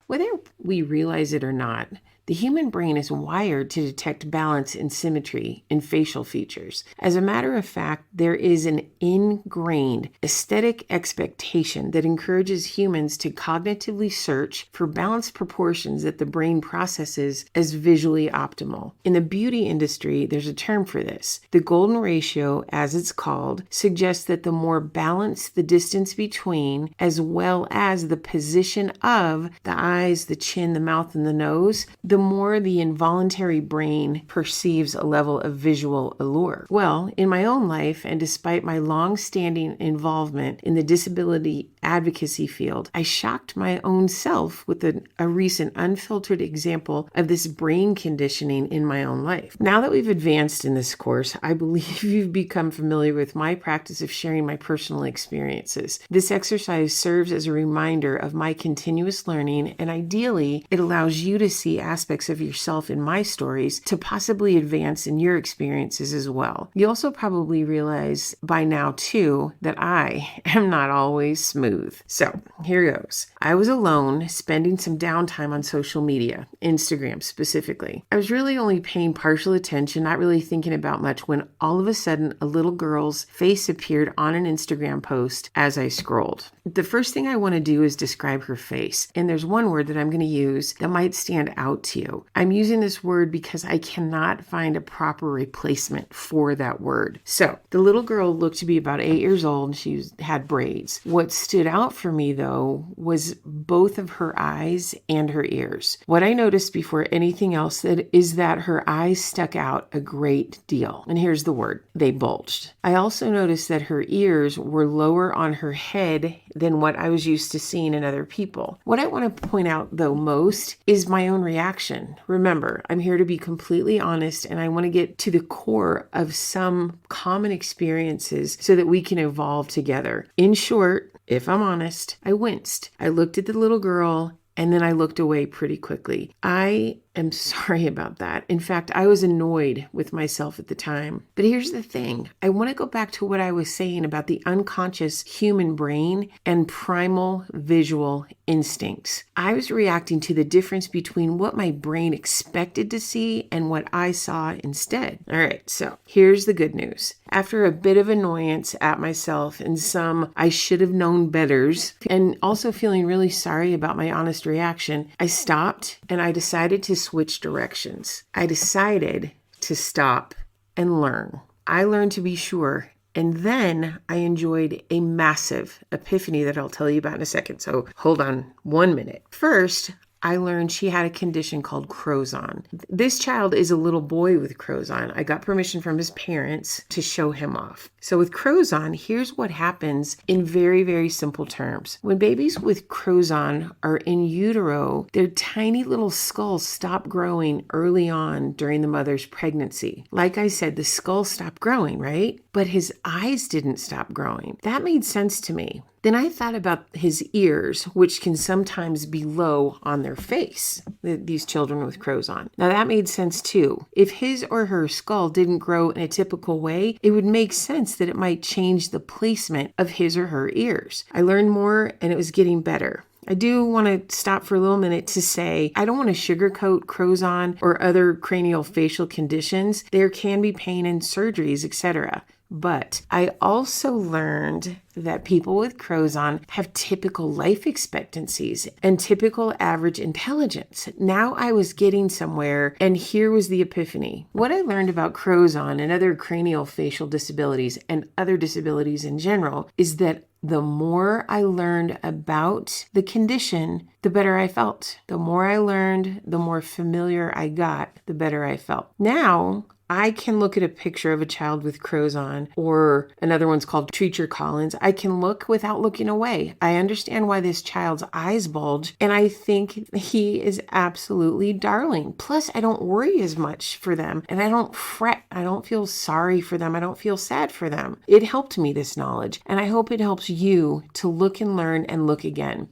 Whether we realize it or not, the human brain is wired to detect balance and symmetry in facial features. As a matter of fact, there is an ingrained aesthetic expectation that encourages humans to cognitively search for balanced proportions that the brain processes as visually optimal. In the beauty industry, there's a term for this. The golden ratio, as it's called, suggests that the more balanced the distance between, as well as the position of the eyes, the chin, the mouth, and the nose, the more the involuntary brain perceives a level of visual allure. Well, in my own life, and despite my long-standing involvement in the disability advocacy field, I shocked my own self with a recent unfiltered example of this brain conditioning in my own life. Now that we've advanced in this course, I believe you've become familiar with my practice of sharing my personal experiences. This exercise serves as a reminder of my continuous learning, and ideally, it allows you to see aspects of yourself in my stories to possibly advance in your experiences as well. You also probably realize by now too that I am not always smooth. So here goes. I was alone spending some downtime on social media, Instagram specifically. I was really only paying partial attention, not really thinking about much, when all of a sudden a little girl's face appeared on an Instagram post as I scrolled. The first thing I want to do is describe her face. And there's one word that I'm going to use that might stand out to you. I'm using this word because I cannot find a proper replacement for that word. So the little girl looked to be about 8 years old. She had braids. What stood out for me though was both of her eyes and her ears. What I noticed before anything else is that her eyes stuck out a great deal. And here's the word, they bulged. I also noticed that her ears were lower on her head than what I was used to seeing in other people. What I want to point out though most is my own reaction. Remember, I'm here to be completely honest, and I want to get to the core of some common experiences so that we can evolve together. In short, if I'm honest, I winced. I looked at the little girl and then I looked away pretty quickly. I am sorry about that. In fact, I was annoyed with myself at the time. But here's the thing. I want to go back to what I was saying about the unconscious human brain and primal visual instincts. I was reacting to the difference between what my brain expected to see and what I saw instead. All right, so here's the good news. After a bit of annoyance at myself and some I should have known betters, and also feeling really sorry about my honest reaction, I stopped and I decided to switch directions. I decided to stop and learn. I learned to be sure. And then I enjoyed a massive epiphany that I'll tell you about in a second. So hold on 1 minute. First, I learned she had a condition called Crozon. This child is a little boy with Crozon. I got permission from his parents to show him off. So with Crozon, here's what happens in very, very simple terms. When babies with Crozon are in utero, their tiny little skulls stop growing early on during the mother's pregnancy. Like I said, the skull stopped growing, right? But his eyes didn't stop growing. That made sense to me. Then I thought about his ears, which can sometimes be low on their face, these children with Crozon. Now that made sense too. If his or her skull didn't grow in a typical way, it would make sense that it might change the placement of his or her ears. I learned more and it was getting better. I do want to stop for a little minute to say I don't want to sugarcoat Crozon or other craniofacial conditions. There can be pain and surgeries, etc. But I also learned that people with Crozon have typical life expectancies and typical average intelligence. Now I was getting somewhere, and here was the epiphany. What I learned about Crozon and other craniofacial disabilities and other disabilities in general is that the more I learned about the condition, the better I felt. The more I learned, the more familiar I got, the better I felt. Now, I can look at a picture of a child with Crozon, or another one's called Treacher Collins. I can look without looking away. I understand why this child's eyes bulge, and I think he is absolutely darling. Plus, I don't worry as much for them, and I don't fret. I don't feel sorry for them. I don't feel sad for them. It helped me, this knowledge, and I hope it helps you to look and learn and look again.